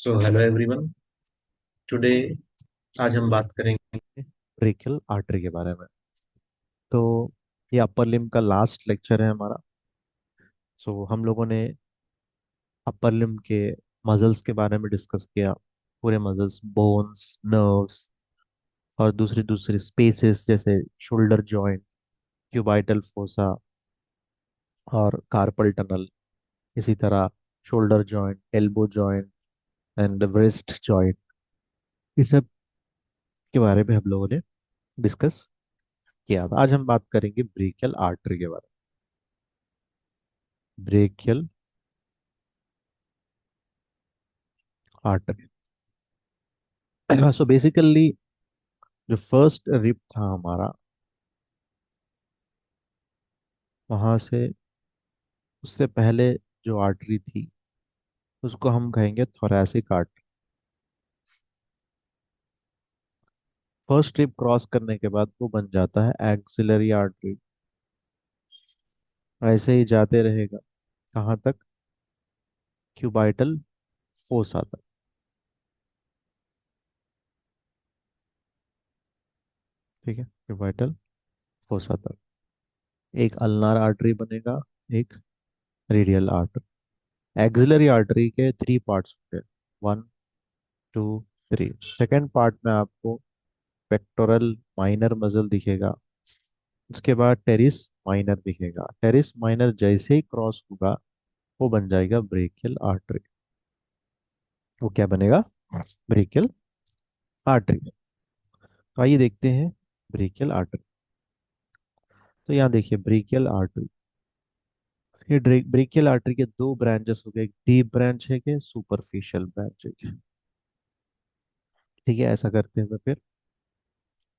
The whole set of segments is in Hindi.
So hello everyone. टुडे आज हम बात करेंगे ब्रेकियल आर्टरी के बारे में। तो ये अपर लिम्ब का लास्ट लेक्चर है हमारा। सो हम लोगों ने अपर लिम्ब के मसल्स के बारे में डिस्कस किया। पूरे मसल्स, बोन्स, नर्व्स और दूसरी दूसरी स्पेसेस जैसे शोल्डर जॉइंट, क्यूबाइटल फोसा और कार्पल टनल। इसी तरह shoulder joint, elbow joint and wrist joint, इस सब के बारे में हम लोगों ने डिस्कस किया था। आज हम बात करेंगे ब्रेकियल आर्टरी के बारे में। ब्रेकियल आर्टरी सो बेसिकली जो फर्स्ट रिप था हमारा, वहां से उससे पहले जो आर्टरी थी उसको हम कहेंगे thoracic artery. First rib cross करने के बाद वो बन जाता है एक्सिलरी आर्टरी। ऐसे ही जाते रहेगा, कहाँ तक? क्यूबाइटल फोसा तक। ठीक है, क्यूबाइटल फोसा तक एक अल्नार आर्टरी बनेगा, एक रेडियल आर्टरी। एक्सिलरी आर्टरी के थ्री पार्ट्स होते हैं, one, two, three. Second part में आपको पेक्टोरल माइनर मसल दिखेगा। उसके बाद टेरिस माइनर दिखेगा। टेरिस माइनर जैसे ही क्रॉस होगा वो बन जाएगा ब्रेकियल आर्टरी। वो क्या बनेगा? Brachial artery. तो आइए देखते हैं ब्रेकियल आर्टरी। तो यहाँ देखिए ब्रेकियल आर्टरी। ये ब्रेकियल आर्टरी के दो ब्रांचेस हो गए, एक डीप ब्रांच है कि सुपरफिशियल ब्रांच है। ठीक है, ऐसा करते हुए फिर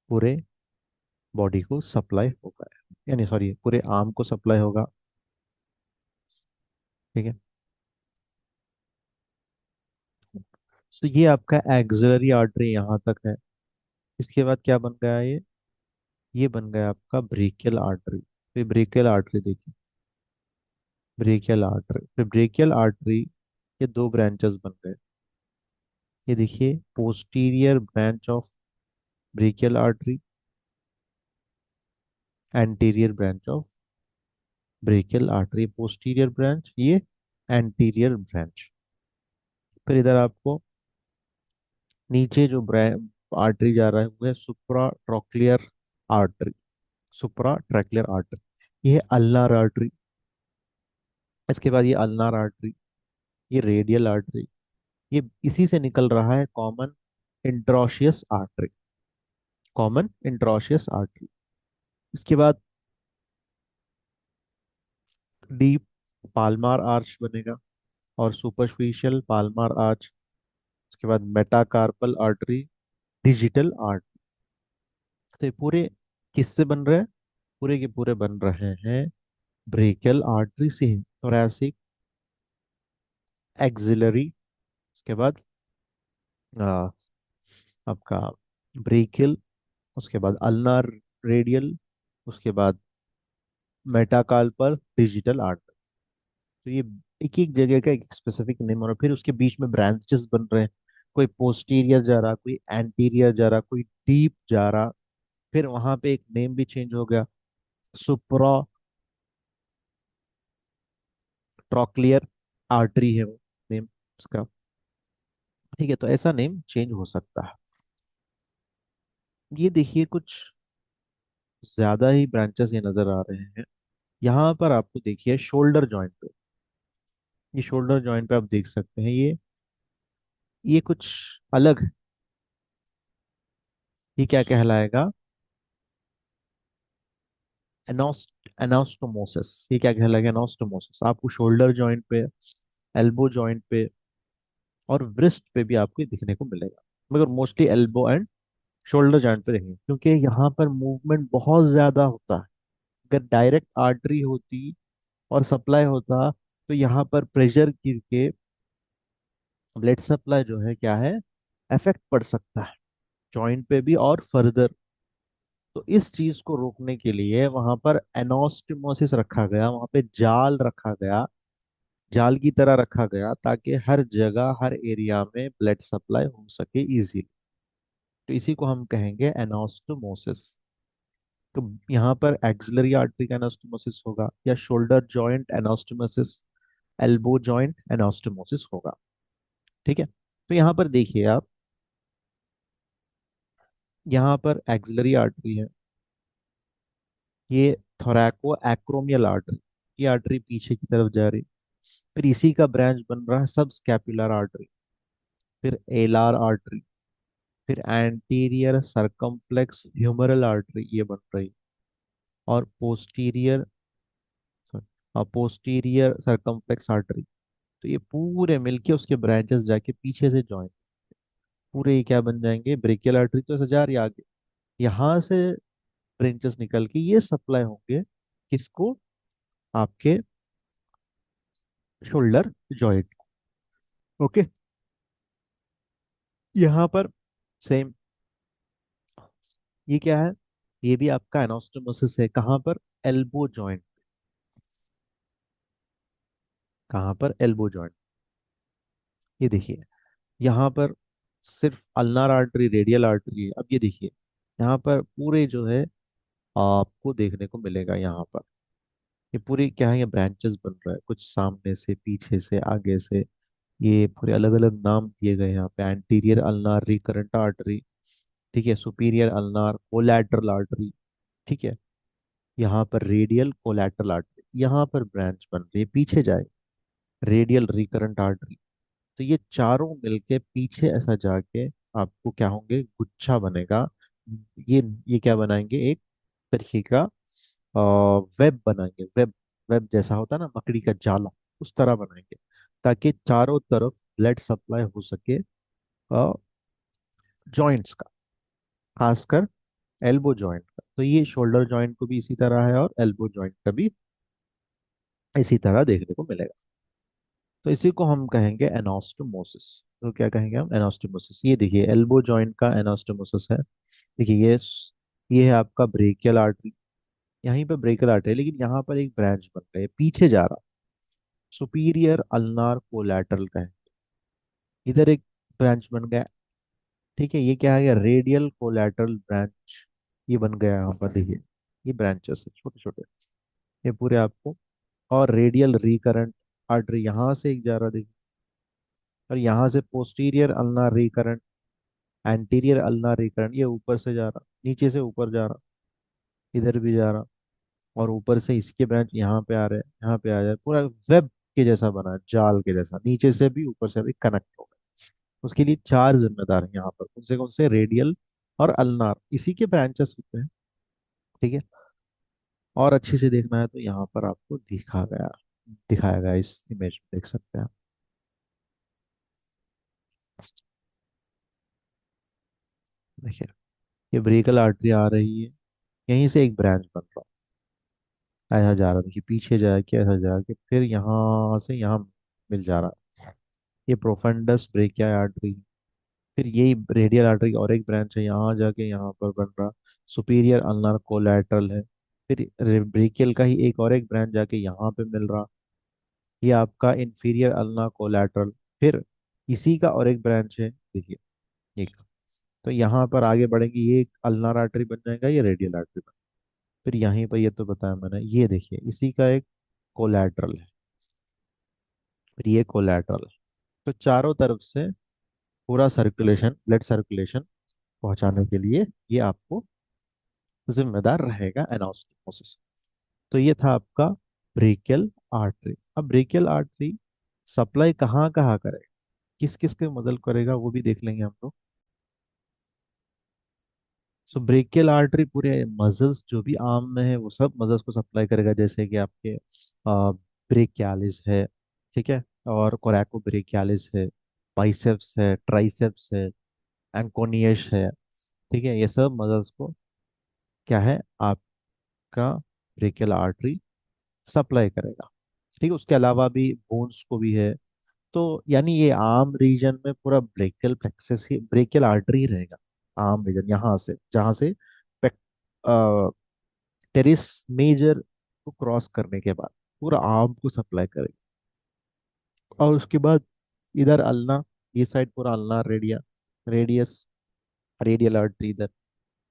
पूरे बॉडी को सप्लाई होगा, यानी सॉरी पूरे आर्म को सप्लाई होगा। ठीक है, तो ये आपका एक्सिलरी आर्टरी यहाँ तक है। इसके बाद क्या बन गया ये बन गया आपका ब्रेकियल आर्टरी। फिर ब्रेकियल आर्टरी देखिए, ब्रेकियल आर्टरी, फिर ब्रेकियल आर्टरी के दो ब्रांचेस बन गए। ये देखिए posterior branch of brachial artery, anterior branch of brachial artery. Posterior branch, ये एंटीरियर ब्रांच। फिर इधर आपको नीचे जो आर्टरी जा रहा है वो है सुप्रा ट्रॉक्लियर आर्टरी। सुप्रा ट्रैक्लियर आर्टरी, ये है अल्नार आर्टरी। इसके बाद ये अल्नार आर्टरी, ये रेडियल आर्टरी। ये इसी से निकल रहा है common interosseous artery, common interosseous artery. इसके बाद डीप पाल्मार आर्च बनेगा और सुपरफिशियल पाल्मार आर्च। उसके बाद मेटाकार्पल आर्टरी, डिजिटल आर्टरी। तो ये पूरे किससे बन रहे हैं? पूरे के पूरे बन रहे हैं ब्रेकियल आर्टरी से। थोरैसिक, एक्सिलरी, उसके बाद आ, आपका ब्रेकियल, उसके बाद अल्नार रेडियल, उसके बाद मेटाकार्पल, डिजिटल आर्टरी। तो ये एक एक जगह का एक स्पेसिफिक नेम, और फिर उसके बीच में ब्रांचेस बन रहे हैं। कोई पोस्टीरियर जा रहा, कोई एंटीरियर जा रहा, कोई डीप जा रहा। फिर वहां पे एक नेम भी चेंज हो गया, सुप्रा ट्रॉक्लियर आर्टरी है वो नेम उसका। ठीक है, तो ऐसा नेम चेंज हो सकता है। ये देखिए कुछ ज्यादा ही ब्रांचेस ये नजर आ रहे हैं। यहाँ पर आपको देखिए शोल्डर जॉइंट पे, ये शोल्डर जॉइंट पे आप देख सकते हैं ये कुछ अलग है। ये क्या कहलाएगा? एनास्टोमोसिस। ये क्या कहलाएगा? एनास्टोमोसिस। आपको शोल्डर जॉइंट पे, एल्बो जॉइंट पे और व्रिस्ट पे भी आपको ये दिखने को मिलेगा, मगर mostly elbow and shoulder joint पे देखेंगे, क्योंकि यहाँ पर मूवमेंट बहुत ज्यादा होता है। अगर डायरेक्ट आर्टरी होती और सप्लाई होता तो यहाँ पर प्रेशर गिर के ब्लड सप्लाई जो है क्या है, इफेक्ट पड़ सकता है जॉइंट पे भी और फर्दर। तो इस चीज को रोकने के लिए वहां पर एनास्टिमोसिस रखा गया, वहां पे जाल रखा गया, जाल की तरह रखा गया ताकि हर जगह हर एरिया में ब्लड सप्लाई हो सके इजीली। तो इसी को हम कहेंगे एनास्टोमोसिस। तो यहाँ पर एक्सिलरी आर्टरी का एनास्टोमोसिस होगा, या shoulder joint anastomosis, elbow joint anastomosis होगा। ठीक है, तो यहाँ पर देखिए आप, यहाँ पर एक्सिलरी आर्टरी है, ये थोरैको एक्रोमियल आर्टरी, ये आर्टरी पीछे की तरफ जा रही। फिर इसी का ब्रांच बन रहा है सब स्कैपुलर आर्टरी, फिर एलार आर्टरी, फिर एंटीरियर सरकमफ्लेक्स ह्यूमरल आर्टरी ये बन रही, और पोस्टीरियर पोस्टीरियर सरकमफ्लेक्स आर्टरी। तो ये पूरे मिलके उसके ब्रांचेस जाके पीछे से ज्वाइन, पूरे ये क्या बन जाएंगे, ब्रेकियल आर्टरी तो ऐसे जा रही है आगे, यहाँ से ब्रांचेस निकल के ये सप्लाई होंगे किसको, आपके शोल्डर जॉइंट। ओके, यहाँ पर सेम, ये क्या है, ये भी आपका एनास्टोमोसिस है। कहाँ पर, एल्बो जॉइंट। कहाँ पर, एल्बो जॉइंट। ये देखिए, यहाँ पर सिर्फ अल्नार आर्टरी रेडियल आर्टरी है। अब ये देखिए, यहाँ पर पूरे जो है आपको देखने को मिलेगा यहाँ पर, ये पूरी क्या है, ये ब्रांचेस बन रहा है, कुछ सामने से, पीछे से, आगे से। ये पूरे अलग अलग नाम दिए गए हैं यहाँ पे, एंटीरियर अल्नार रिकरेंट आर्टरी, ठीक है, सुपीरियर अल्नार कोलैटरल आर्टरी, ठीक है, यहाँ पर रेडियल कोलैटरल आर्टरी, यहाँ पर ब्रांच बन रही है पीछे जाए, रेडियल रिकरेंट आर्टरी। तो ये चारों मिलके पीछे ऐसा जाके आपको क्या होंगे, गुच्छा बनेगा। ये क्या बनाएंगे, एक तरीके का वेब बनाएंगे, वेब, वेब जैसा होता है ना मकड़ी का जाला, उस तरह बनाएंगे, ताकि चारों तरफ ब्लड सप्लाई हो सके जॉइंट्स का, खासकर एल्बो जॉइंट का। तो ये शोल्डर जॉइंट को भी इसी तरह है, और एल्बो जॉइंट का भी इसी तरह देखने को मिलेगा। तो इसी को हम कहेंगे एनास्टोमोसिस। तो क्या कहेंगे हम, एनास्टोमोसिस। ये देखिए एल्बो जॉइंट का एनास्टोमोसिस है। देखिए ये है आपका ब्रेकियल आर्टरी, यहीं पे ब्रेकियल आर्टरी है, लेकिन यहाँ पर एक ब्रांच बन गया है पीछे जा रहा, सुपीरियर अल्नार कोलैटरल का है, इधर एक ब्रांच बन गया। ठीक है, ये क्या है, रेडियल कोलैटरल ब्रांच, ये बन गया यहाँ पर देखिए, ये ब्रांचेस है छोटे छोटे, ये पूरे आपको। और रेडियल रिकरेंट आर्टरी यहाँ से एक जा रहा देखिए, और यहाँ से posterior ulnar recurrent, anterior ulnar recurrent, ये ऊपर से जा रहा, नीचे से ऊपर जा रहा, इधर भी जा रहा, और ऊपर से इसके ब्रांच यहाँ पे आ रहे हैं, यहाँ पे आ जाए, पूरा वेब के जैसा बना है, जाल के जैसा, नीचे से भी ऊपर से भी कनेक्ट हो गया। उसके लिए चार जिम्मेदार हैं यहाँ पर, कौन से रेडियल और अल्नार, इसी के ब्रांचेस होते हैं। ठीक है, और अच्छे से देखना है तो यहाँ पर आपको दिखाया गया इस इमेज में, देख सकते हैं आप। देखिए, ये ब्रेकल आर्टरी आ रही है, यहीं से एक ब्रांच बन रहा है, ऐसा जा रहा है, देखिए पीछे जाके ऐसा जाके फिर यहाँ से यहाँ मिल जा रहा है, ये प्रोफंडस ब्रेकिया आर्टरी। फिर यही रेडियल आर्टरी और एक ब्रांच है, यहाँ जाके यहाँ पर बन रहा, सुपीरियर अल्नार कोलैटरल है। फिर ब्रेकियल का ही एक और एक ब्रांच जाके यहाँ पे मिल रहा, ये आपका इंफीरियर अल्नार कोलैटरल। फिर इसी का और एक ब्रांच है देखिए, एक, तो यहाँ पर आगे बढ़ेंगे, ये एक अल्नार आर्टरी बन जाएगा, ये रेडियल आर्टरी बन, फिर यहीं पर ये तो बताया मैंने, ये देखिए इसी का एक कोलैटरल है, फिर ये कोलैटरल। तो चारों तरफ से पूरा सर्कुलेशन, ब्लड सर्कुलेशन पहुंचाने के लिए ये आपको जिम्मेदार रहेगा एनास्टोमोसिस। तो ये था आपका ब्रेकियल आर्टरी। अब ब्रेकियल आर्टरी सप्लाई कहाँ कहाँ करेगा, किस किस के मदद करेगा, वो भी देख लेंगे हम लोग। सो ब्रेकियल आर्टरी पूरे मसल्स जो भी आर्म में है वो सब मसल्स को सप्लाई करेगा, जैसे कि आपके ब्रेकियालिस है, ठीक है, और कोरैको ब्रेकियालिस है, बाइसेप्स है, ट्राइसेप्स है, एंकोनियस है, ठीक है, ये सब मसल्स को क्या है आपका ब्रेकियल आर्टरी सप्लाई करेगा। ठीक है, उसके अलावा भी बोन्स को भी है। तो यानी ये आर्म रीजन में पूरा ब्रेकियल प्लेक्सस ही, ब्रेकियल आर्टरी ही रहेगा, आर्म रीजन, यहाँ से जहाँ से टेरिस मेजर को क्रॉस करने के बाद पूरा आर्म को सप्लाई करेगा। और उसके बाद इधर अल्ना, ये साइड पूरा अल्ना रेडियस रेडियल आर्टरी इधर,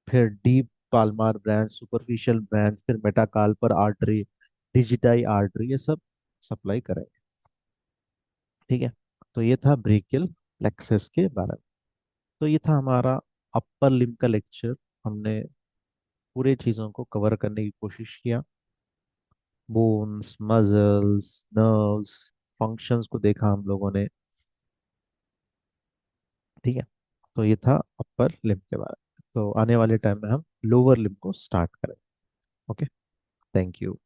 फिर डीप पाल्मार ब्रांच, सुपरफिशियल ब्रांच, फिर मेटाकार्पल आर्टरी, डिजिटाई आर्टरी, ये सब सप्लाई करेंगे। ठीक है। तो ये था ब्रेकियल प्लेक्सस के बारे में। तो ये था हमारा अपर लिम्ब का लेक्चर। हमने पूरे चीज़ों को कवर करने की कोशिश किया। बोन्स, मजल्स, नर्व्स, फंक्शंस को देखा हम लोगों ने। ठीक है। तो ये था अपर लिम्ब के बारे में। तो आने वाले टाइम में हम लोअर लिम्ब को स्टार्ट करें। ओके। Thank you.